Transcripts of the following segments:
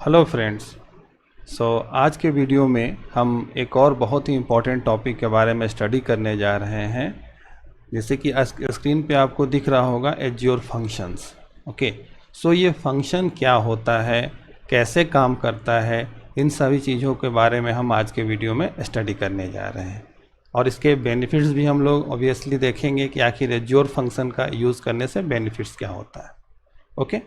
Hello friends. आज के video में हम एक और बहुत ही इम्पोर्टेंट टॉपिक के बारे में स्टडी करने जा रहे हैं। जैसे कि स्क्रीन पे आपको दिख रहा होगा एज्योर फंक्शंस। ओके, ये फंक्शन क्या होता है, कैसे काम करता है, इन सभी चीज़ों के बारे में हम आज के वीडियो में स्टडी करने जा रहे हैं। और इसके बेनिफिट्स भी हम लोग ऑब्वियसली देखेंगे कि आखिर एज्योर फंक्शन का यूज़ करने से बेनिफिट्स क्या होता है। ओके,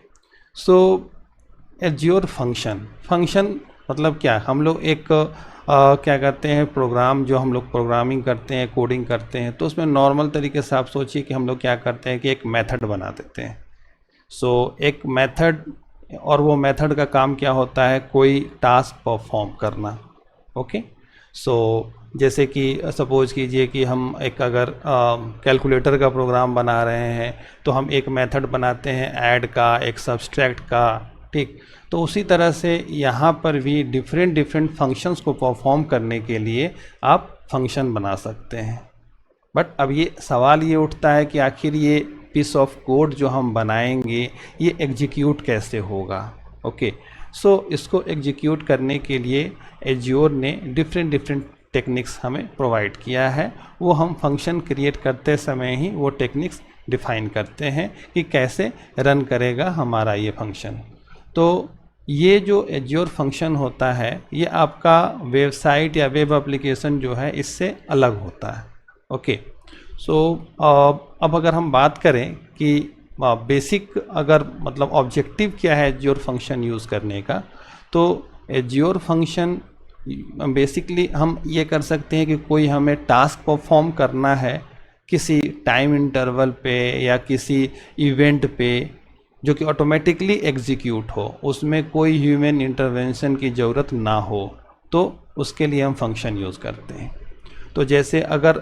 एज्योर फंक्शन मतलब क्या, हम लोग एक क्या करते हैं, प्रोग्राम जो हम लोग प्रोग्रामिंग करते हैं, कोडिंग करते हैं, तो उसमें नॉर्मल तरीके से आप सोचिए कि हम लोग क्या करते हैं कि एक मेथड बना देते हैं। एक मेथड, और वो मेथड का काम क्या होता है, कोई टास्क परफॉर्म करना। ओके, जैसे कि सपोज कीजिए कि हम एक अगर कैलकुलेटर का प्रोग्राम बना रहे हैं तो हम एक मेथड बनाते हैं ऐड का, एक सब्सट्रैक्ट का। ठीक, तो उसी तरह से यहाँ पर भी डिफरेंट फंक्शंस को परफॉर्म करने के लिए आप फंक्शन बना सकते हैं। बट अब ये सवाल ये उठता है कि आखिर ये पीस ऑफ कोड जो हम बनाएंगे ये एग्जीक्यूट कैसे होगा। ओके, इसको एग्जीक्यूट करने के लिए एज्योर ने डिफरेंट टेक्निक्स हमें प्रोवाइड किया है। वो हम फंक्शन क्रिएट करते समय ही वो टेक्निक्स डिफाइन करते हैं कि कैसे रन करेगा हमारा ये फंक्शन। तो ये जो एज्योर फंक्शन होता है ये आपका वेबसाइट या वेब एप्लीकेशन जो है इससे अलग होता है। ओके, अब अगर हम बात करें कि बेसिक अगर मतलब ऑब्जेक्टिव क्या है एज्योर फंक्शन यूज़ करने का, तो एज्योर फंक्शन बेसिकली हम ये कर सकते हैं कि कोई हमें टास्क परफॉर्म करना है किसी टाइम इंटरवल पे या किसी इवेंट पे जो कि ऑटोमेटिकली एग्जीक्यूट हो, उसमें कोई ह्यूमन इंटरवेंशन की ज़रूरत ना हो, तो उसके लिए हम फंक्शन यूज़ करते हैं। तो जैसे अगर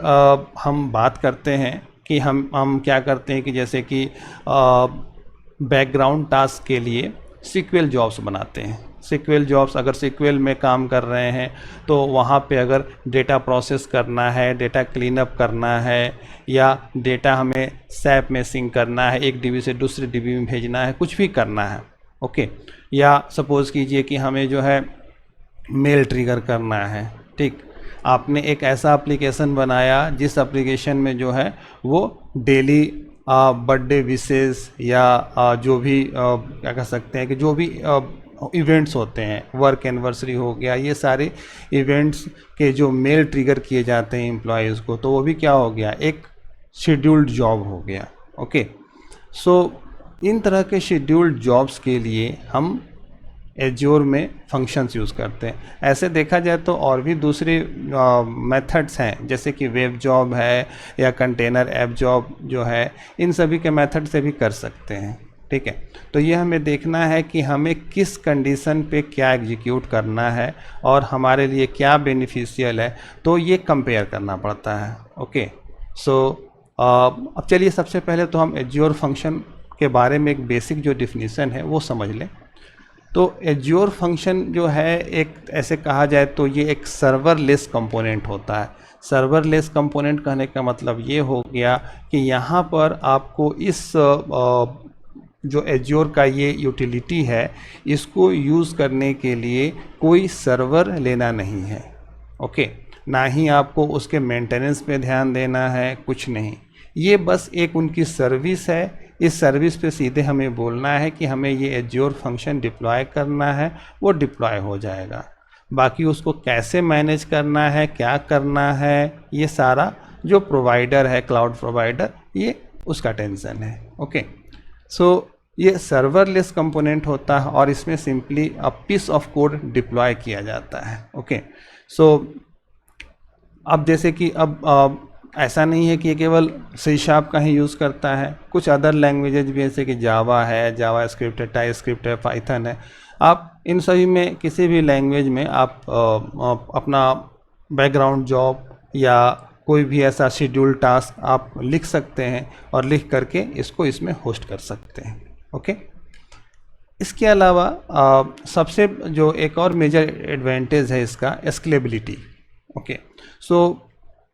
हम बात करते हैं कि हम क्या करते हैं कि जैसे कि बैकग्राउंड टास्क के लिए सीक्वल जॉब्स बनाते हैं। सीक्वल जॉब्स, अगर सीक्वल में काम कर रहे हैं तो वहाँ पे अगर डेटा प्रोसेस करना है, डेटा क्लीन अप करना है, या डेटा हमें सैप में सिंक करना है, एक डीबी से दूसरे डीबी में भेजना है, कुछ भी करना है। ओके, या सपोज़ कीजिए कि हमें जो है मेल ट्रिगर करना है। ठीक, आपने एक ऐसा एप्लीकेशन बनाया जिस एप्लीकेशन में जो है वो डेली बर्थडे विशेस या जो भी क्या कह सकते हैं कि जो भी इवेंट्स होते हैं, वर्क एनिवर्सरी हो गया, ये सारे इवेंट्स के जो मेल ट्रिगर किए जाते हैं एम्प्लॉयज़ को, तो वो भी क्या हो गया, एक शेड्यूल्ड जॉब हो गया। ओके, इन तरह के शेड्यूल्ड जॉब्स के लिए हम एज्योर में फंक्शंस यूज़ करते हैं। ऐसे देखा जाए तो और भी दूसरे मेथड्स हैं, जैसे कि वेब जॉब है या कंटेनर ऐप जॉब जो है, इन सभी के मेथड से भी कर सकते हैं। ठीक है, तो ये हमें देखना है कि हमें किस कंडीशन पे क्या एग्जीक्यूट करना है और हमारे लिए क्या बेनिफिशियल है, तो ये कंपेयर करना पड़ता है। ओके, अब चलिए सबसे पहले तो हम एज्योर फंक्शन के बारे में एक बेसिक जो डिफिनीसन है वो समझ लें। तो एज्योर फंक्शन जो है, एक ऐसे कहा जाए तो ये एक सर्वरलेस कंपोनेंट होता है। सर्वरलेस कंपोनेंट कहने का मतलब ये हो गया कि यहाँ पर आपको इस जो एज्योर का ये यूटिलिटी है इसको यूज़ करने के लिए कोई सर्वर लेना नहीं है। ओके, ना ही आपको उसके मेंटेनेंस पे ध्यान देना है, कुछ नहीं। ये बस एक उनकी सर्विस है। इस सर्विस पे सीधे हमें बोलना है कि हमें ये एज्योर फंक्शन डिप्लॉय करना है, वो डिप्लॉय हो जाएगा। बाकी उसको कैसे मैनेज करना है, क्या करना है, ये सारा जो प्रोवाइडर है, क्लाउड प्रोवाइडर, ये उसका टेंशन है। ओके, ये सर्वरलेस कंपोनेंट होता है और इसमें simply a piece of code deploy किया जाता है। ओके, अब जैसे कि अब ऐसा नहीं है कि ये केवल सी शार्प का ही यूज़ करता है, कुछ अदर लैंग्वेजेज भी जैसे कि जावा है, जावा स्क्रिप्ट है, टाइप स्क्रिप्ट है, पाइथन है। आप इन सभी में किसी भी लैंग्वेज में आप अपना बैकग्राउंड जॉब या कोई भी ऐसा शेड्यूल टास्क आप लिख सकते हैं और लिख करके इसको इसमें होस्ट कर सकते हैं। ओके, इसके अलावा सबसे जो एक और मेजर एडवांटेज है इसका, स्केलेबिलिटी। ओके,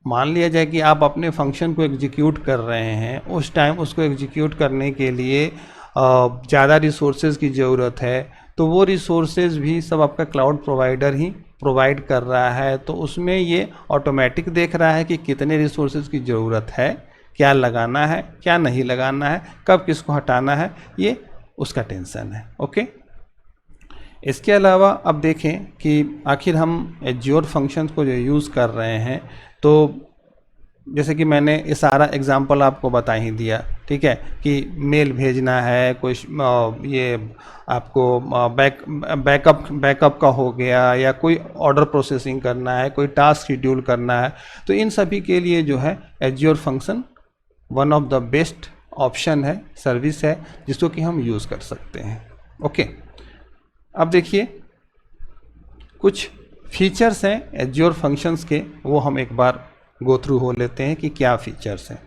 मान लिया जाए कि आप अपने फंक्शन को एग्जीक्यूट कर रहे हैं, उस टाइम उसको एग्जीक्यूट करने के लिए ज़्यादा रिसोर्सेज की ज़रूरत है, तो वो रिसोर्सेज भी सब आपका क्लाउड प्रोवाइडर ही प्रोवाइड कर रहा है। तो उसमें ये ऑटोमेटिक देख रहा है कि कितने रिसोर्सेज की ज़रूरत है, क्या लगाना है, क्या नहीं लगाना है, कब किसको हटाना है, ये उसका टेंशन है। ओके, इसके अलावा अब देखें कि आखिर हम एज्योर फंक्शंस को जो यूज़ कर रहे हैं, तो जैसे कि मैंने ये सारा एग्जांपल आपको बता ही दिया, ठीक है, कि मेल भेजना है, कोई ये आपको बैकअप का हो गया, या कोई ऑर्डर प्रोसेसिंग करना है, कोई टास्क शेड्यूल करना है, तो इन सभी के लिए जो है azure function one of the best option है, सर्विस है, जिसको कि हम यूज़ कर सकते हैं। ओके, अब देखिए कुछ फीचर्स हैं एज्योर फंक्शंस के, वो हम एक बार गो थ्रू हो लेते हैं कि क्या फीचर्स हैं।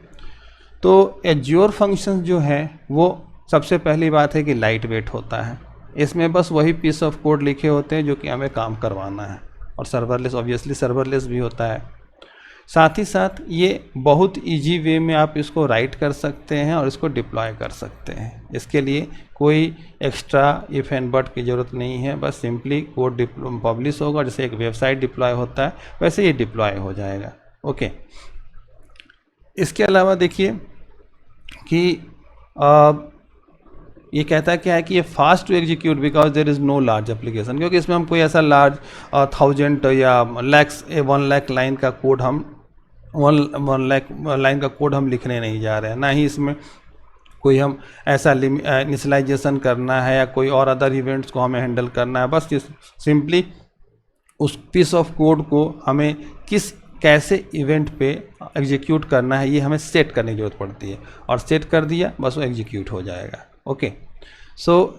तो एज्योर फंक्शंस जो है वो सबसे पहली बात है कि लाइट वेट होता है। इसमें बस वही पीस ऑफ कोड लिखे होते हैं जो कि हमें काम करवाना है, और सर्वरलेस, ऑब्वियसली सर्वरलेस भी होता है। साथ ही साथ ये बहुत इजी वे में आप इसको राइट कर सकते हैं और इसको डिप्लॉय कर सकते हैं। इसके लिए कोई एक्स्ट्रा इफ एंड बट की ज़रूरत नहीं है, बस सिंपली कोड पब्लिश होगा, जैसे एक वेबसाइट डिप्लॉय होता है वैसे ये डिप्लॉय हो जाएगा। ओके, इसके अलावा देखिए कि ये कहता है क्या है कि ये fast to execute because there is no large application, क्योंकि इसमें हम कोई ऐसा लार्ज 1000 या लैक्स 1 लाख लाइन का कोड हम 1 लाख लाइन का कोड हम लिखने नहीं जा रहे हैं, ना ही इसमें कोई हम ऐसा इनिशियलाइजेशन करना है या कोई और अदर इवेंट्स को हमें हैंडल करना है। बस सिंपली उस पीस ऑफ कोड को हमें कैसे इवेंट पे एग्जीक्यूट करना है ये हमें सेट करने की जरूरत पड़ती है, और सेट कर दिया बस वो एग्जीक्यूट हो जाएगा। ओके, सो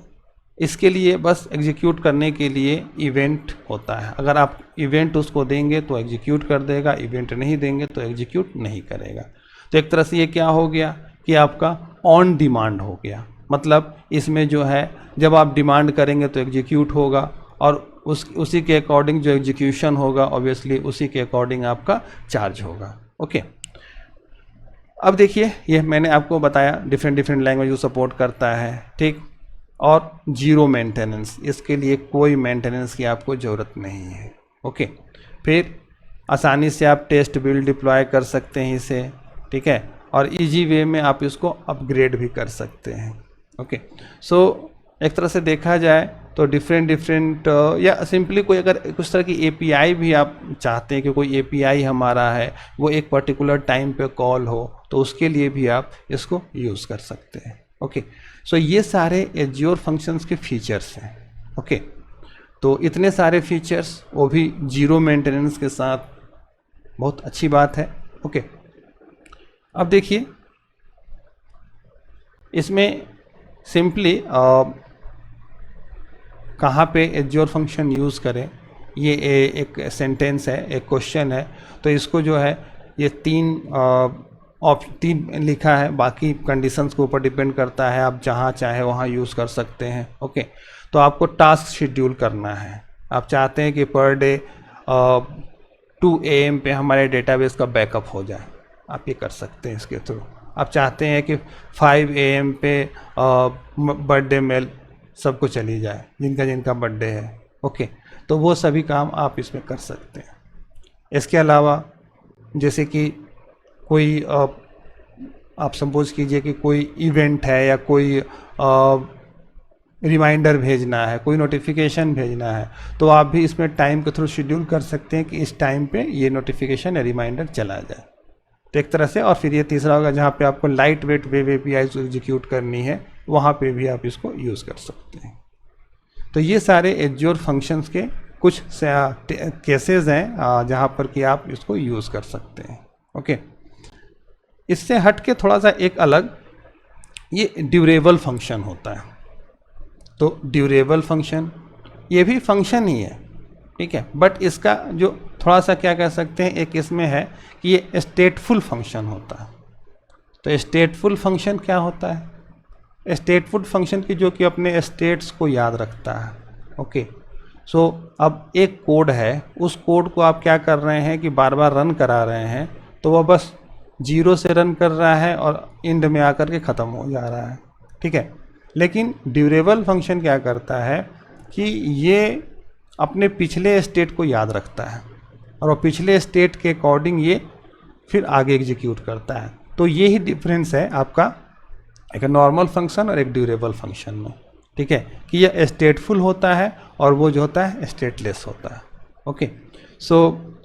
इसके लिए बस एग्जीक्यूट करने के लिए इवेंट होता है। अगर आप इवेंट उसको देंगे तो एग्जीक्यूट कर देगा, इवेंट नहीं देंगे तो एग्जीक्यूट नहीं करेगा। तो एक तरह से ये क्या हो गया कि आपका ऑन डिमांड हो गया, मतलब इसमें जो है जब आप डिमांड करेंगे तो एग्जीक्यूट होगा, और उसी के अकॉर्डिंग जो एग्जीक्यूशन होगा ऑब्वियसली उसी के अकॉर्डिंग आपका चार्ज होगा। ओके, अब देखिए ये मैंने आपको बताया डिफरेंट लैंग्वेज को सपोर्ट करता है, ठीक, और जीरो मेंटेनेंस, इसके लिए कोई मेंटेनेंस की आपको ज़रूरत नहीं है। ओके, फिर आसानी से आप टेस्ट बिल्ड डिप्लॉय कर सकते हैं इसे, ठीक है, और इजी वे में आप इसको अपग्रेड भी कर सकते हैं। ओके, सो एक तरह से देखा जाए तो डिफरेंट या सिंपली कोई अगर कुछ तरह की एपीआई भी आप चाहते हैं कि कोई एपीआई हमारा है वो एक पर्टिकुलर टाइम पे कॉल हो, तो उसके लिए भी आप इसको यूज़ कर सकते हैं। ओके, सो ये सारे एज्योर फंक्शंस के फीचर्स हैं। ओके, तो इतने सारे फीचर्स वो भी जीरो मेंटेनेंस के साथ, बहुत अच्छी बात है। ओके, अब देखिए इसमें सिंपली कहाँ पे एज्योर फंक्शन यूज़ करें, ये एक सेंटेंस है, एक क्वेश्चन है, तो इसको जो है ये तीन लिखा है, बाकी कंडीशंस के ऊपर डिपेंड करता है, आप जहाँ चाहे वहाँ यूज़ कर सकते हैं। ओके, तो आपको टास्क शेड्यूल करना है, आप चाहते हैं कि पर डे 2 AM पे हमारे डेटाबेस का बैकअप हो जाए, आप ये कर सकते हैं इसके थ्रू। आप चाहते हैं कि 5 AM पे बर्थडे मेल सबको चली जाए जिनका बर्थडे है। ओके, तो वो सभी काम आप इसमें कर सकते हैं। इसके अलावा जैसे कि कोई आप सपोज कीजिए कि कोई इवेंट है या कोई रिमाइंडर भेजना है, कोई नोटिफिकेशन भेजना है, तो आप भी इसमें टाइम के थ्रू शेड्यूल कर सकते हैं कि इस टाइम पे ये नोटिफिकेशन या रिमाइंडर चला जाए। तो एक तरह से, और फिर ये तीसरा होगा जहाँ पे आपको लाइट वेट वेब एपीआई को एग्जीक्यूट करनी है, वहाँ पे भी आप इसको यूज़ कर सकते हैं। तो ये सारे एज्योर फंक्शंस के कुछ केसेस हैं जहाँ पर कि आप इसको यूज़ कर सकते हैं। ओके, इससे हट के थोड़ा सा एक अलग ये ड्यूरेबल फंक्शन होता है। तो ड्यूरेबल फंक्शन ये भी फंक्शन ही है, ठीक है, बट इसका जो थोड़ा सा क्या कह सकते हैं, एक इसमें है कि ये स्टेटफुल फंक्शन होता है। तो स्टेटफुल फंक्शन क्या होता है? स्टेटफुल फंक्शन की जो कि अपने स्टेट्स को याद रखता है। ओके, सो अब एक कोड है, उस कोड को आप क्या कर रहे हैं कि बार बार रन करा रहे हैं, तो वह बस 0 से रन कर रहा है और एंड में आकर के ख़त्म हो जा रहा है, ठीक है। लेकिन ड्यूरेबल फंक्शन क्या करता है कि ये अपने पिछले स्टेट को याद रखता है और वो पिछले स्टेट के अकॉर्डिंग ये फिर आगे एग्जीक्यूट करता है। तो ये ही डिफरेंस है आपका एक नॉर्मल फंक्शन और एक ड्यूरेबल फंक्शन में, ठीक है, कि यह स्टेटफुल होता है और वो जो होता है स्टेटलेस होता है। ओके, सो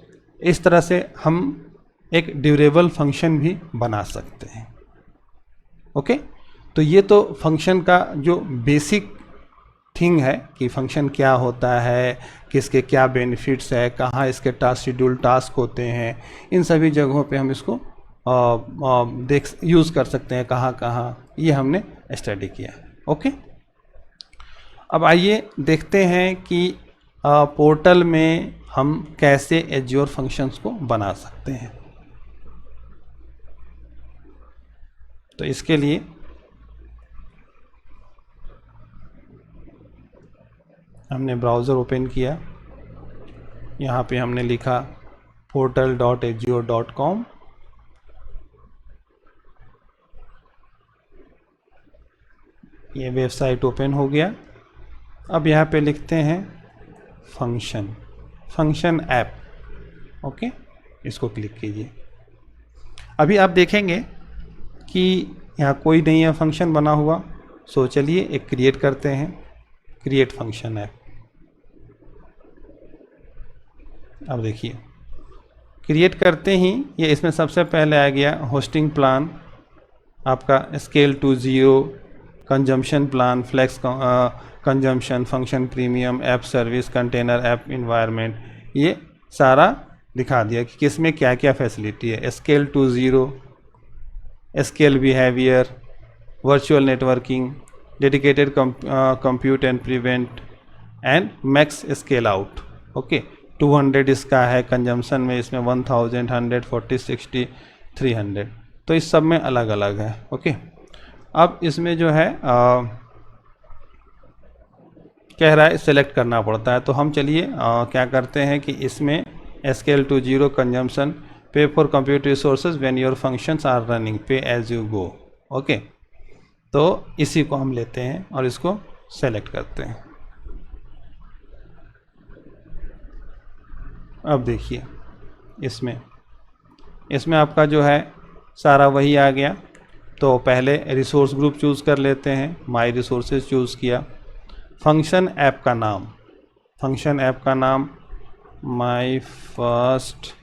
इस तरह से हम एक ड्यूरेबल फंक्शन भी बना सकते हैं। ओके, तो ये तो फंक्शन का जो बेसिक थिंग है कि फंक्शन क्या होता है, किसके क्या बेनिफिट्स है, कहाँ इसके टास्क शेड्यूल टास्क होते हैं, इन सभी जगहों पे हम इसको यूज़ कर सकते हैं, कहाँ कहाँ, ये हमने स्टडी किया। ओके, अब आइए देखते हैं कि पोर्टल में हम कैसे एज्योर फंक्शंस को बना सकते हैं। तो इसके लिए हमने ब्राउज़र ओपन किया, यहाँ पे हमने लिखा portal.azure.com। ये वेबसाइट ओपन हो गया। अब यहाँ पे लिखते हैं फंक्शन ऐप। ओके, इसको क्लिक कीजिए। अभी आप देखेंगे कि यहाँ कोई नहीं है फंक्शन बना हुआ। सो चलिए एक क्रिएट करते हैं, क्रिएट फंक्शन ऐप। अब देखिए क्रिएट करते ही ये इसमें सबसे पहले आ गया होस्टिंग प्लान, आपका scale to 0, consumption plan, flex consumption, function premium, app service, container app environment, ये सारा दिखा दिया कि किस में क्या क्या फैसिलिटी है। Scale to 0, scale behaviour, virtual networking, dedicated compute and prevent and max scale out. Okay, 200 इसका है, कंजम्पशन में इसमें 1000, 100, 40, 60, 300, तो इस सब में अलग अलग है। ओके, अब इसमें जो है कह रहा है सेलेक्ट करना पड़ता है, तो हम चलिए क्या करते हैं कि इसमें scale to 0 consumption, pay for compute resources when your functions are running, pay as you go. Okay, तो इसी को हम लेते हैं और इसको सेलेक्ट करते हैं। अब देखिए इसमें आपका जो है सारा वही आ गया। तो पहले रिसोर्स ग्रुप चूज़ कर लेते हैं, माई रिसोर्सेज चूज़ किया। फंक्शन ऐप का नाम माई फर्स्ट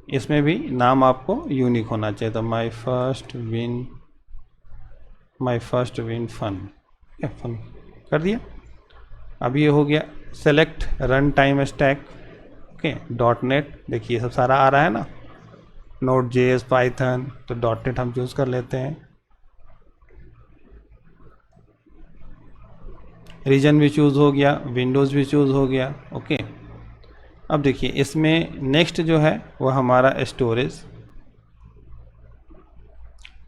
इसमें भी नाम आपको यूनिक होना चाहिए, तो माई फर्स्ट विन फन कर दिया। अब ये हो गया select run time stack. Okay, .NET देखिए सब सारा आ रहा है ना, Node.js, पाइथन, तो .NET हम चूज़ कर लेते हैं। रीजन भी चूज़ हो गया, विंडोज़ भी चूज़ हो गया। ओके, अब देखिए इसमें नेक्स्ट जो है वो हमारा स्टोरेज।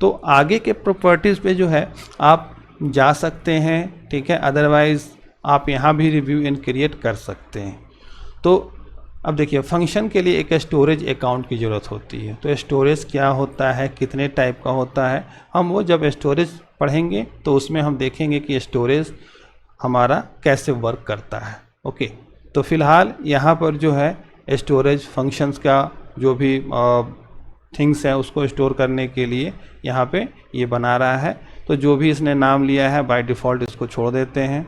तो आगे के प्रॉपर्टीज़ पे जो है आप जा सकते हैं, ठीक है, अदरवाइज़ आप यहाँ भी रिव्यू एंड क्रिएट कर सकते हैं। तो अब देखिए फंक्शन के लिए एक स्टोरेज अकाउंट की ज़रूरत होती है। तो स्टोरेज क्या होता है, कितने टाइप का होता है, हम वो जब स्टोरेज पढ़ेंगे तो उसमें हम देखेंगे कि स्टोरेज हमारा कैसे वर्क करता है। ओके, तो फिलहाल यहाँ पर जो है स्टोरेज फंक्शंस का जो भी थिंग्स है उसको स्टोर करने के लिए यहाँ पे ये बना रहा है। तो जो भी इसने नाम लिया है बाय डिफ़ॉल्ट इसको छोड़ देते हैं।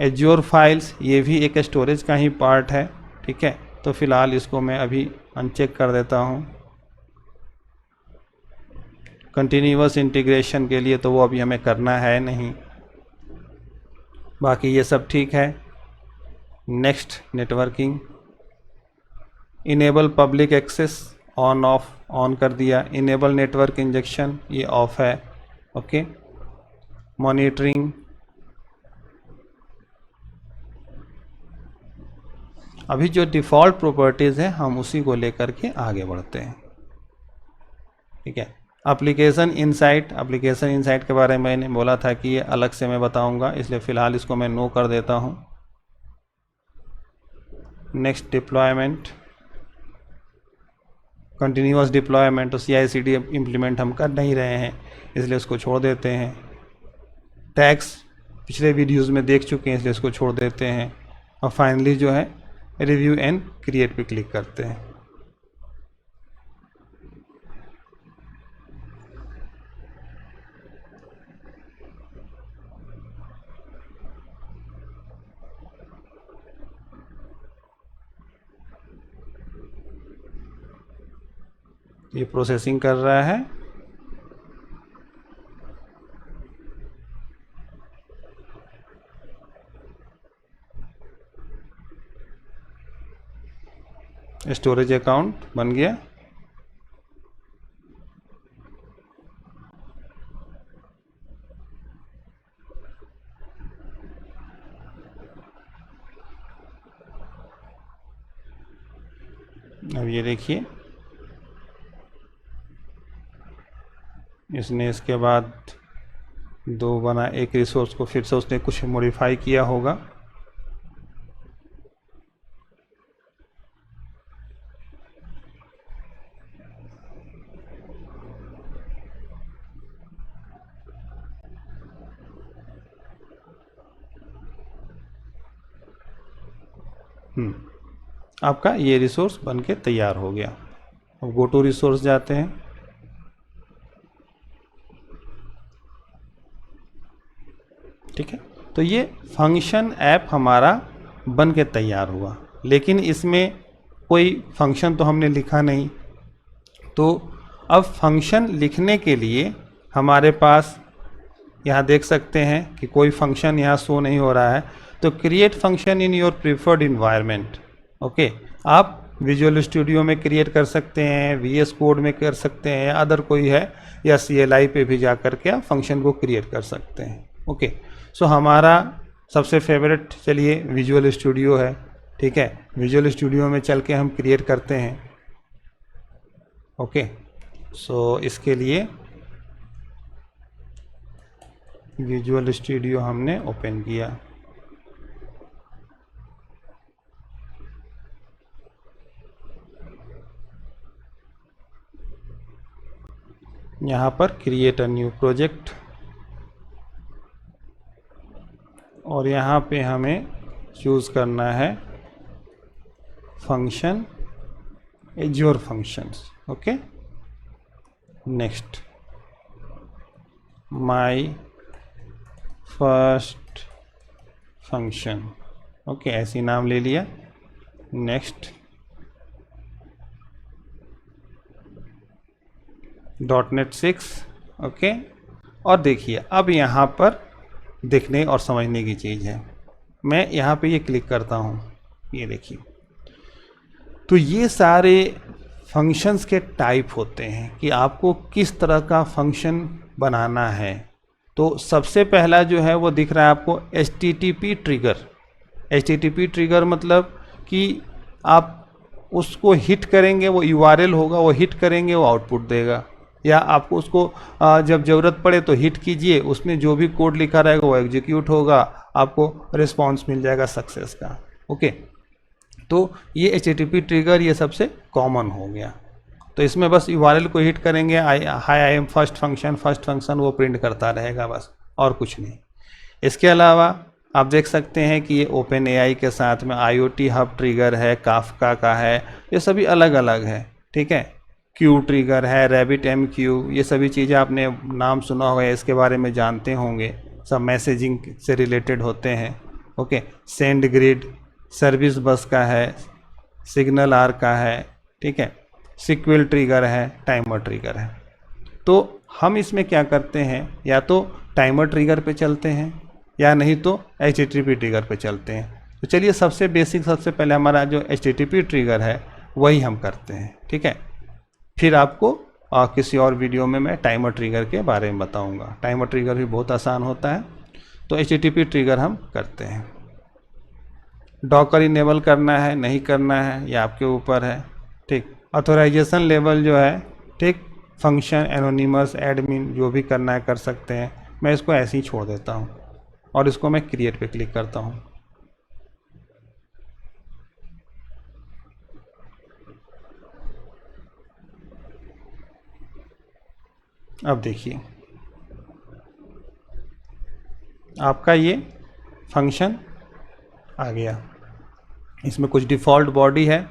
एज्योर फाइल्स, ये भी एक स्टोरेज का ही पार्ट है, ठीक है, तो फिलहाल इसको मैं अभी अनचेक कर देता हूँ। कंटिन्यूअस इंटीग्रेशन के लिए तो वो अभी हमें करना है नहीं, बाकी ये सब ठीक है। Next networking, enable public access, on off on कर दिया। इनेबल नेटवर्क इंजेक्शन, ये ऑफ है। ओके, मॉनिटरिंग, अभी जो डिफ़ॉल्ट प्रॉपर्टीज़ है हम उसी को लेकर के आगे बढ़ते हैं, ठीक है। एप्लीकेशन इनसाइट के बारे में मैंने बोला था कि ये अलग से मैं बताऊंगा, इसलिए फ़िलहाल इसको मैं नो कर देता हूं। नेक्स्ट डिप्लॉयमेंट, कंटिन्यूअस डिप्लॉयमेंट, तो CI/CD इम्प्लीमेंट हम कर नहीं रहे हैं, इसलिए उसको छोड़ देते हैं। टैग्स पिछले वीडियोस में देख चुके हैं, इसलिए इसको छोड़ देते हैं। और फाइनली जो है रिव्यू एंड क्रिएट पे क्लिक करते हैं। ये प्रोसेसिंग कर रहा है। स्टोरेज अकाउंट बन गया। अब ये देखिए, इसने इसके बाद 2 बना, एक रिसोर्स को फिर से उसने कुछ मॉडिफाई किया होगा। आपका ये रिसोर्स बन के तैयार हो गया। अब गो टू रिसोर्स जाते हैं। ठीक है, तो ये फंक्शन ऐप हमारा बन के तैयार हुआ, लेकिन इसमें कोई फंक्शन तो हमने लिखा नहीं। तो अब फंक्शन लिखने के लिए हमारे पास यहाँ देख सकते हैं कि कोई फंक्शन यहाँ शो नहीं हो रहा है। तो create function in your preferred environment. Okay, आप विजुअल स्टूडियो में क्रिएट कर सकते हैं, VS कोड में कर सकते हैं, अदर कोई है, या CLI पे भी जा कर के आप फंक्शन को क्रिएट कर सकते हैं। ओके, सो हमारा सबसे फेवरेट चलिए विजुअल स्टूडियो है। ठीक है, विजुअल स्टूडियो में चल के हम क्रिएट करते हैं। ओके, सो इसके लिए विजुअल स्टूडियो हमने ओपन किया। यहाँ पर क्रिएट अ न्यू प्रोजेक्ट, और यहाँ पे हमें चूज़ करना है function azure functions. Okay, next my first function. Okay, ऐसे नाम ले लिया। Next .NET 6। ओके, और देखिए अब यहाँ पर देखने और समझने की चीज़ है। मैं यहाँ पे ये क्लिक करता हूँ, ये देखिए, तो ये सारे फंक्शंस के टाइप होते हैं कि आपको किस तरह का फंक्शन बनाना है। तो सबसे पहला जो है वो दिख रहा है आपको HTTP ट्रिगर। HTTP ट्रिगर मतलब कि आप उसको हिट करेंगे, वो URL होगा, वो हिट करेंगे, वो आउटपुट देगा। या आपको उसको जब ज़रूरत पड़े तो हिट कीजिए, उसमें जो भी कोड लिखा रहेगा वो एग्जीक्यूट होगा, आपको रिस्पॉन्स मिल जाएगा सक्सेस का। ओके, तो ये HTTP ट्रिगर ये सबसे कॉमन हो गया। तो इसमें बस URL को हिट करेंगे, हाय आई एम फर्स्ट फंक्शन वो प्रिंट करता रहेगा बस, और कुछ नहीं। इसके अलावा आप देख सकते हैं कि ये OpenAI के साथ में IoT हब ट्रिगर है, काफका का है, ये सभी अलग अलग है। ठीक है, क्यू ट्रिगर है, RabbitMQ, ये सभी चीज़ें आपने नाम सुना होगा, इसके बारे में जानते होंगे, सब मैसेजिंग से रिलेटेड होते हैं। ओके, सेंड ग्रिड सर्विस बस का है, सिग्नल आर का है। ठीक है, सीक्वल ट्रिगर है, टाइमर ट्रिगर है। तो हम इसमें क्या करते हैं, या तो टाइमर ट्रिगर पे चलते हैं या नहीं तो HTTP ट्रिगर पे चलते हैं। तो चलिए सबसे बेसिक, सबसे पहले हमारा जो HTTP ट्रिगर है वही हम करते हैं। ठीक है, फिर आपको किसी और वीडियो में मैं टाइमर ट्रिगर के बारे में बताऊंगा। टाइमर ट्रिगर भी बहुत आसान होता है। तो HTTP ट्रिगर हम करते हैं। डॉकर इनेबल करना है नहीं करना है ये आपके ऊपर है। ठीक, ऑथराइजेशन लेवल जो है, ठीक, फंक्शन एनोनिमस एडमिन जो भी करना है कर सकते हैं। मैं इसको ऐसे ही छोड़ देता हूँ और इसको मैं क्रिएट पे क्लिक करता हूँ। अब देखिए आपका ये फंक्शन आ गया। इसमें कुछ डिफ़ॉल्ट बॉडी है,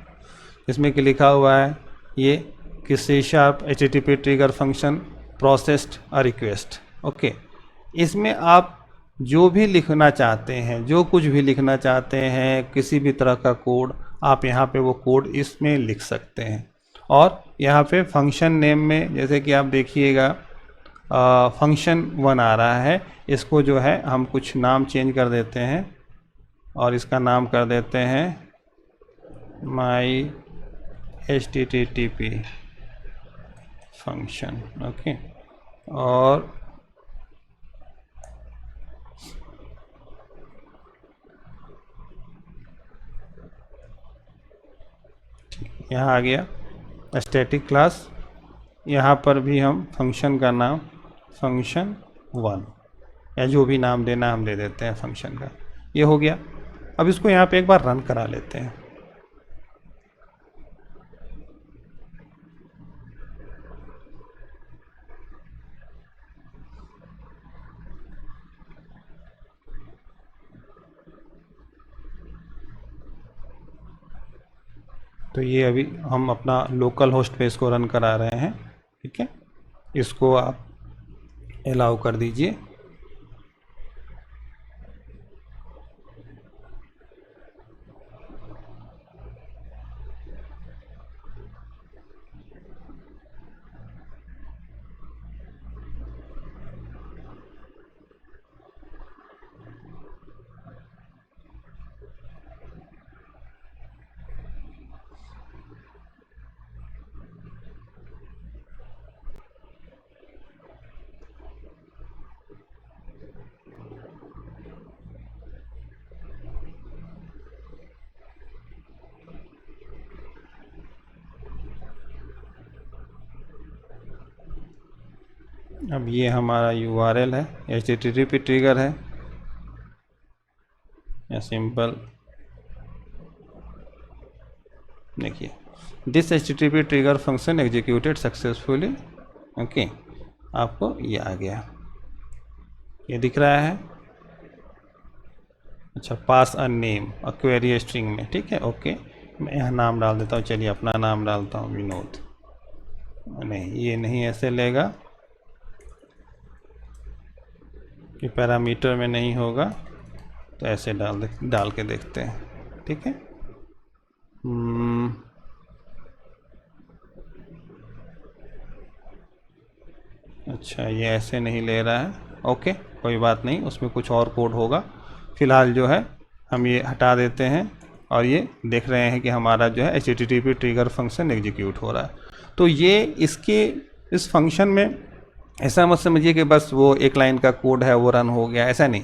इसमें कि लिखा हुआ है ये कि C# HTTP trigger function processed a request. Okay, इसमें आप जो भी लिखना चाहते हैं, जो कुछ भी लिखना चाहते हैं, किसी भी तरह का कोड, आप यहाँ पे वो कोड इसमें लिख सकते हैं। और यहाँ पे फंक्शन नेम में जैसे कि आप देखिएगा फंक्शन 1 आ रहा है, इसको जो है हम कुछ नाम चेंज कर देते हैं और इसका नाम कर देते हैं माई HTTP फंक्शन। ओके, और यहाँ आ गया स्टैटिक क्लास, यहाँ पर भी हम फंक्शन का नाम फंक्शन 1 या जो भी नाम देना हम दे देते हैं फंक्शन का। ये हो गया। अब इसको यहाँ पे एक बार रन करा लेते हैं। तो ये अभी हम अपना लोकल होस्ट पे इसको रन करा रहे हैं। ठीक है, इसको आप अलाउ कर दीजिए। अब ये हमारा URL है, HTTP ट्रिगर है या सिंपल देखिए this HTTP trigger function executed successfully. Okay, आपको ये आ गया, ये दिख रहा है। अच्छा, pass a name a query string में। ठीक है, ओके, मैं यहाँ नाम डाल देता हूँ। चलिए अपना नाम डालता हूँ विनोद। नहीं, ये नहीं ऐसे लेगा कि पैरामीटर में नहीं होगा, तो ऐसे डाल के देखते हैं। ठीक है, अच्छा ये ऐसे नहीं ले रहा है। ओके, कोई बात नहीं, उसमें कुछ और कोड होगा। फ़िलहाल जो है हम ये हटा देते हैं और ये देख रहे हैं कि हमारा जो है HTTP ट्रिगर फंक्शन एग्जीक्यूट हो रहा है। तो ये इस फंक्शन में ऐसा मत समझिए कि बस वो एक लाइन का कोड है वो रन हो गया, ऐसा नहीं।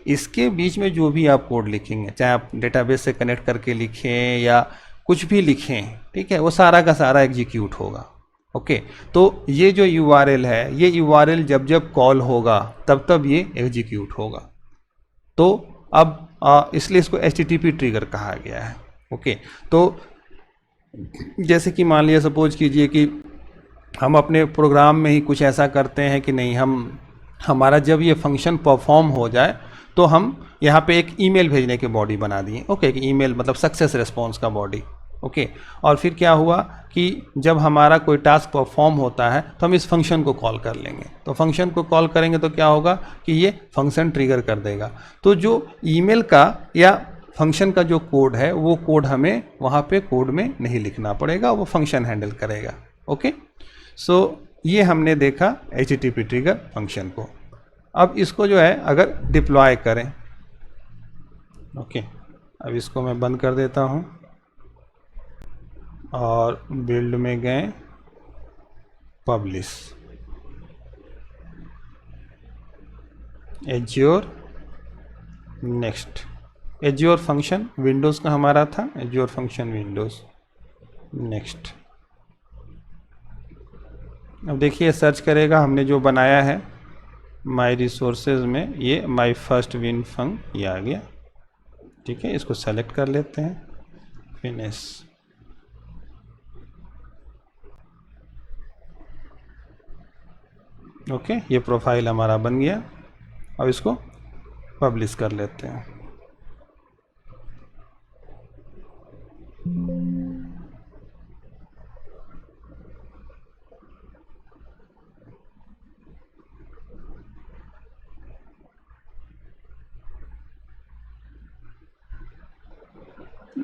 इसके बीच में जो भी आप कोड लिखेंगे, चाहे आप डेटाबेस से कनेक्ट करके लिखें या कुछ भी लिखें, ठीक है, वो सारा का सारा एग्जीक्यूट होगा। ओके, तो ये जो URL है, ये URL जब जब कॉल होगा तब तब ये एग्जीक्यूट होगा। तो अब इसलिए इसको HTTP ट्रिगर कहा गया है। ओके, तो जैसे कि मान लिया सपोज कीजिए कि हम अपने प्रोग्राम में ही कुछ ऐसा करते हैं कि नहीं, हमारा जब ये फंक्शन परफॉर्म हो जाए तो हम यहाँ पे एक ईमेल भेजने की बॉडी बना दिए। ओके, कि ईमेल मतलब सक्सेस रिस्पॉन्स का बॉडी। ओके, और फिर क्या हुआ कि जब हमारा कोई टास्क परफॉर्म होता है तो हम इस फंक्शन को कॉल कर लेंगे। तो फंक्शन को कॉल करेंगे तो क्या होगा कि ये फंक्शन ट्रिगर कर देगा। तो जो ईमेल का या फंक्शन का जो कोड है वो कोड हमें वहाँ पे कोड में नहीं लिखना पड़ेगा, वो फंक्शन हैंडल करेगा। ओके, सो ये हमने देखा HTTP ट्रिगर फंक्शन को। अब इसको जो है अगर डिप्लॉय करें, ओके, अब इसको मैं बंद कर देता हूँ और बिल्ड में गए publish azure next. Azure function Windows का हमारा था, एज्योर फंक्शन विंडोज़ नेक्स्ट। अब देखिए सर्च करेगा, हमने जो बनाया है माई रिसोर्सेज में ये माई फर्स्ट विन फंग ये आ गया। ठीक है, इसको सेलेक्ट कर लेते हैं, फिनिश। ओके, ये प्रोफाइल हमारा बन गया। अब इसको पब्लिश कर लेते हैं।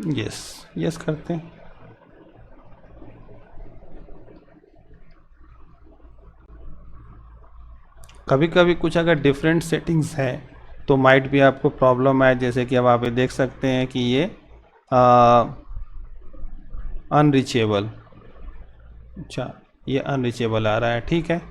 यस, यस करते हैं। कभी कभी कुछ अगर डिफरेंट सेटिंग्स है तो माइट भी आपको प्रॉब्लम आए, जैसे कि अब आप ये देख सकते हैं कि ये अनरीचेबल, अच्छा ये अनरीचेबल आ रहा है, ठीक है।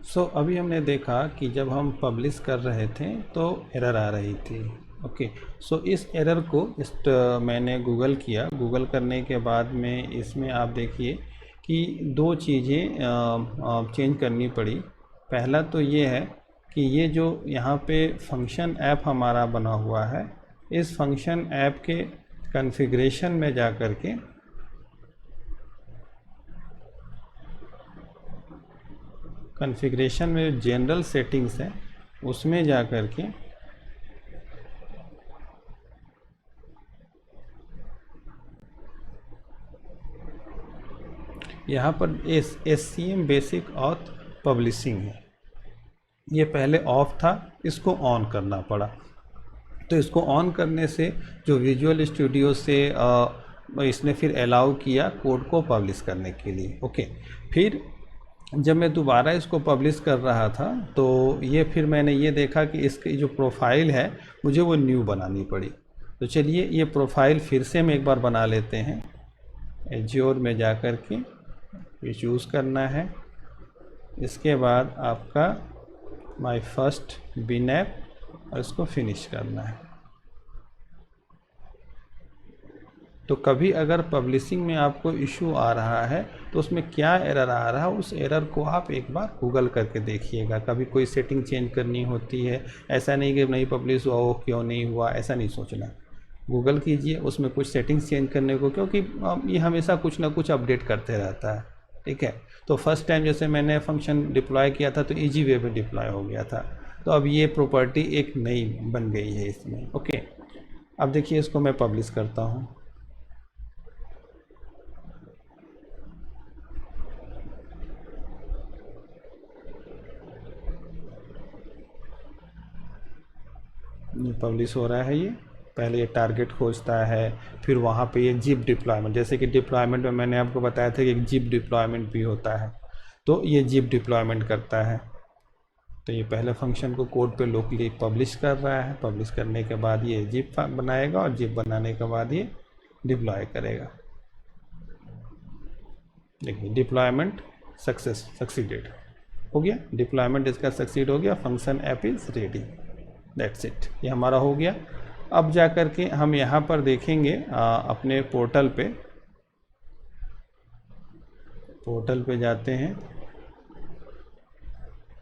सो अभी हमने देखा कि जब हम पब्लिश कर रहे थे तो एरर आ रही थी। ओके, सो इस एरर को मैंने गूगल किया। गूगल करने के बाद में इसमें आप देखिए कि दो चीज़ें चेंज करनी पड़ी। पहला तो ये है कि ये जो यहाँ पे फंक्शन ऐप हमारा बना हुआ है, इस फंक्शन ऐप के कॉन्फ़िगरेशन में जा कर के कॉन्फ़िगरेशन में जनरल सेटिंग्स है उसमें जा कर के यहाँ पर SCM बेसिक ऑथ पब्लिशिंग है, ये पहले ऑफ था, इसको ऑन करना पड़ा। तो इसको ऑन करने से जो विजुअल स्टूडियो से इसने फिर अलाउ किया कोड को पब्लिश करने के लिए। ओके, फिर जब मैं दोबारा इसको पब्लिश कर रहा था तो ये फिर मैंने ये देखा कि इसकी जो प्रोफाइल है मुझे वो न्यू बनानी पड़ी। तो चलिए ये प्रोफाइल फिर से हम एक बार बना लेते हैं। एज्योर में जा कर के ये चूज़ करना है, इसके बाद आपका माय फर्स्ट बिन ऐप और इसको फिनिश करना है। तो कभी अगर पब्लिशिंग में आपको इशू आ रहा है तो उसमें क्या एरर आ रहा है, उस एरर को आप एक बार गूगल करके देखिएगा। कभी कोई सेटिंग चेंज करनी होती है, ऐसा नहीं कि नहीं पब्लिश हुआ वो क्यों नहीं हुआ, ऐसा नहीं सोचना। गूगल कीजिए, उसमें कुछ सेटिंग्स चेंज करने को, क्योंकि ये हमेशा कुछ ना कुछ अपडेट करते रहता है, ठीक है। तो फर्स्ट टाइम जैसे मैंने फंक्शन डिप्लॉय किया था तो ईजी वे में डिप्लॉय हो गया था, तो अब ये प्रॉपर्टी एक नई बन गई है इसमें। ओके, अब देखिए इसको मैं पब्लिश करता हूँ। ये पब्लिश हो रहा है। ये पहले ये टारगेट खोजता है, फिर वहाँ पे ये जिप डिप्लॉयमेंट, जैसे कि डिप्लॉयमेंट में मैंने आपको बताया था कि एक जिप डिप्लॉयमेंट भी होता है, तो ये जिप डिप्लॉयमेंट करता है। तो ये पहले फंक्शन को कोड पे लोकली पब्लिश कर रहा है, पब्लिश करने के बाद ये जिप बनाएगा और जिप बनाने के बाद ये डिप्लॉय करेगा। देखिए डिप्लॉयमेंट सक्सीडेड हो गया, डिप्लॉयमेंट इसका सक्सीड हो गया, function app is ready, that's it, ये हमारा हो गया। अब जा कर के हम यहाँ पर देखेंगे अपने पोर्टल पे जाते हैं।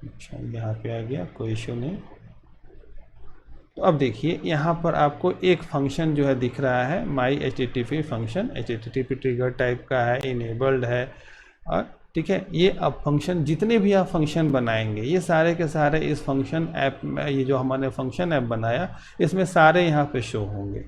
अच्छा यहाँ पे आ गया, कोई इशू नहीं। तो अब देखिए यहाँ पर आपको एक फंक्शन जो है दिख रहा है, माई HTTP function, HTTP trigger type का है, इनेबल्ड है, और ठीक है। ये अब फंक्शन, जितने भी आप फंक्शन बनाएंगे ये सारे के सारे इस फंक्शन ऐप में, ये जो हमने फंक्शन ऐप बनाया इसमें सारे यहाँ पे शो होंगे।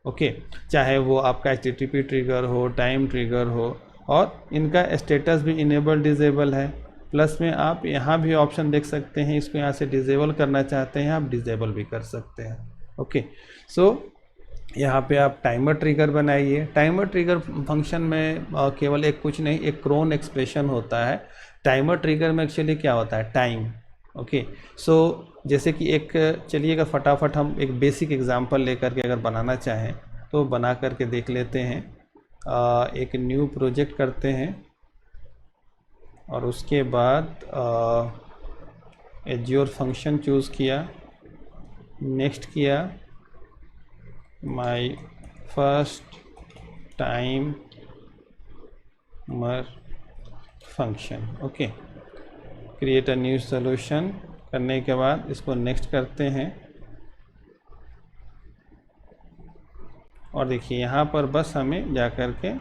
ओके, चाहे वो आपका HTTP ट्रिगर हो, टाइम ट्रिगर हो, और इनका स्टेटस भी इनेबल डिजेबल है। प्लस में आप यहाँ भी ऑप्शन देख सकते हैं, इसको यहाँ से डिजेबल करना चाहते हैं आप डिजेबल भी कर सकते हैं। ओके, सो यहाँ पे आप टाइमर ट्रिगर बनाइए। टाइमर ट्रिगर फंक्शन में केवल एक कुछ नहीं, एक क्रोन एक्सप्रेशन होता है। टाइमर ट्रिगर में एक्चुअली क्या होता है, टाइम। ओके, सो जैसे कि एक, चलिएगा फटाफट हम एक बेसिक एग्जांपल लेकर के अगर बनाना चाहें तो बना करके देख लेते हैं। एक न्यू प्रोजेक्ट करते हैं और उसके बाद एज्योर फंक्शन चूज़ किया, नेक्स्ट किया, my first timer function. Okay, create a new solution करने के बाद इसको नेक्स्ट करते हैं, और देखिए यहाँ पर बस हमें जा कर के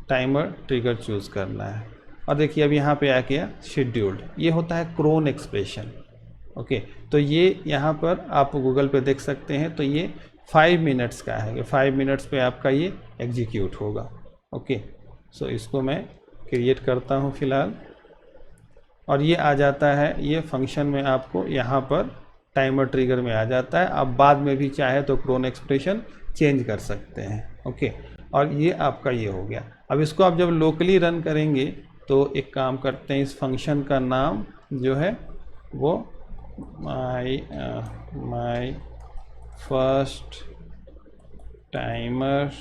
टाइमर ट्रिगर चूज़ करना है। और देखिए अब यहाँ पे आ गया शेड्यूल्ड, ये होता है क्रोन एक्सप्रेशन। ओके, तो ये यहाँ पर आप गूगल पे देख सकते हैं, तो ये 5 मिनट्स का है, 5 मिनट्स पे आपका ये एग्जीक्यूट होगा। ओके, सो इसको मैं क्रिएट करता हूँ फ़िलहाल, और ये आ जाता है, ये फंक्शन में आपको यहाँ पर टाइमर ट्रिगर में आ जाता है। आप बाद में भी चाहे तो क्रोन एक्सप्रेशन चेंज कर सकते हैं। ओके, और ये आपका ये हो गया। अब इसको आप जब लोकली रन करेंगे तो एक काम करते हैं, इस फंक्शन का नाम जो है वो माई फर्स्ट टाइमर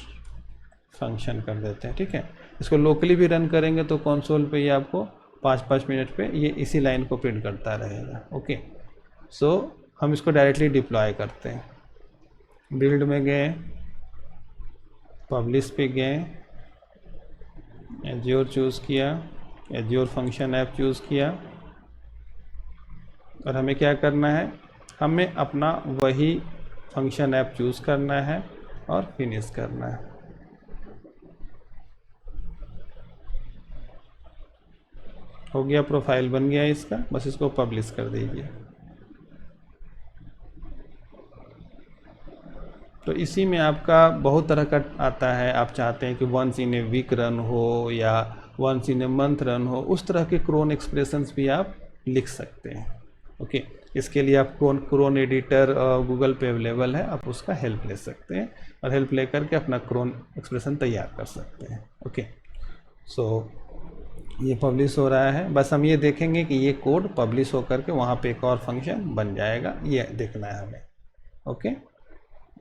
फंक्शन कर देते हैं। ठीक है, इसको लोकली भी रन करेंगे तो कंसोल पे ये आपको 5-5 मिनट पे ये इसी लाइन को प्रिंट करता रहेगा। ओके, सो हम इसको डायरेक्टली डिप्लॉय करते हैं। बिल्ड में गए, पब्लिश पे गए, एज्योर चूज़ किया, एज्योर फंक्शन ऐप चूज़ किया, और हमें क्या करना है, हमें अपना वही फंक्शन ऐप चूज़ करना है और फिनिश करना है। हो गया, प्रोफाइल बन गया इसका, बस इसको पब्लिश कर दीजिए। तो इसी में आपका बहुत तरह का आता है, आप चाहते हैं कि once in a week run हो या once in a month run हो, उस तरह के क्रोन एक्सप्रेशंस भी आप लिख सकते हैं। ओके, इसके लिए आप क्रोन एडिटर गूगल पे अवेलेबल है, आप उसका हेल्प ले सकते हैं और हेल्प ले करके अपना क्रोन एक्सप्रेशन तैयार कर सकते हैं। ओके, सो ये पब्लिश हो रहा है, बस हम ये देखेंगे कि ये कोड पब्लिश होकर के वहाँ पे एक और फंक्शन बन जाएगा, ये देखना है हमें। ओके,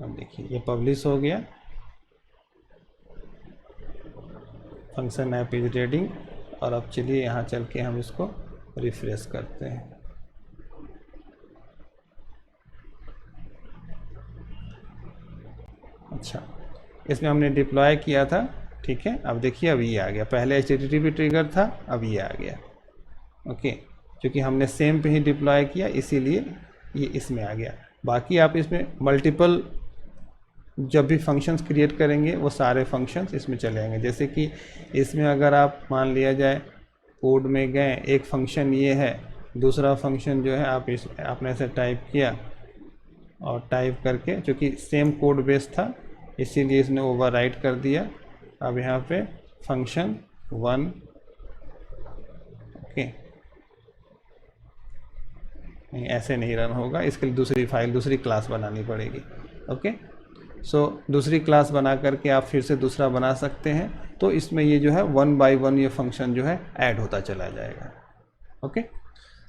अब देखिए ये पब्लिश हो गया, फंक्शन ऐप इज रीडिंग, और अब चलिए यहाँ चल के हम इसको रिफ्रेश करते हैं। अच्छा, इसमें हमने डिप्लॉय किया था। ठीक है, अब देखिए अब ये आ गया, पहले HTTP ट्रिगर था, अब ये आ गया। ओके, क्योंकि हमने सेम पे ही डिप्लॉय किया इसीलिए ये इसमें आ गया। बाकी आप इसमें मल्टीपल जब भी फंक्शंस क्रिएट करेंगे वो सारे फंक्शंस इसमें चले आएंगे। जैसे कि इसमें अगर आप मान लिया जाए कोड में गए, एक फंक्शन ये है, दूसरा फंक्शन जो है आप आपने ऐसे टाइप किया और टाइप करके, चूँकि सेम कोड बेस था इसीलिए इसने ओवरराइट कर दिया। अब यहाँ पे फंक्शन 1, ओके, नहीं ऐसे नहीं रन होगा, इसके लिए दूसरी फाइल, दूसरी क्लास बनानी पड़ेगी। ओके, सो दूसरी क्लास बना करके आप फिर से दूसरा बना सकते हैं, तो इसमें ये जो है 1 by 1 ये फंक्शन जो है ऐड होता चला जाएगा। ओके,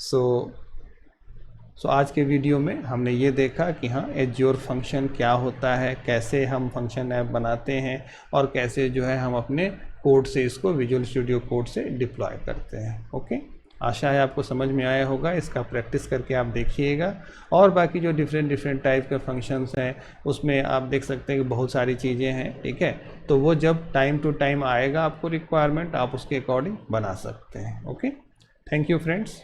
सो आज के वीडियो में हमने ये देखा कि हाँ एज्योर फंक्शन क्या होता है, कैसे हम फंक्शन ऐप बनाते हैं और कैसे जो है हम अपने कोड से इसको विजुअल स्टूडियो कोड से डिप्लॉय करते हैं। ओके, आशा है आपको समझ में आया होगा, इसका प्रैक्टिस करके आप देखिएगा। और बाकी जो डिफरेंट टाइप के फंक्शंस हैं उसमें आप देख सकते हैं कि बहुत सारी चीज़ें हैं। ठीक है, तो वो जब टाइम टू टाइम आएगा आपको रिक्वायरमेंट, आप उसके अकॉर्डिंग बना सकते हैं। Okay, thank you friends.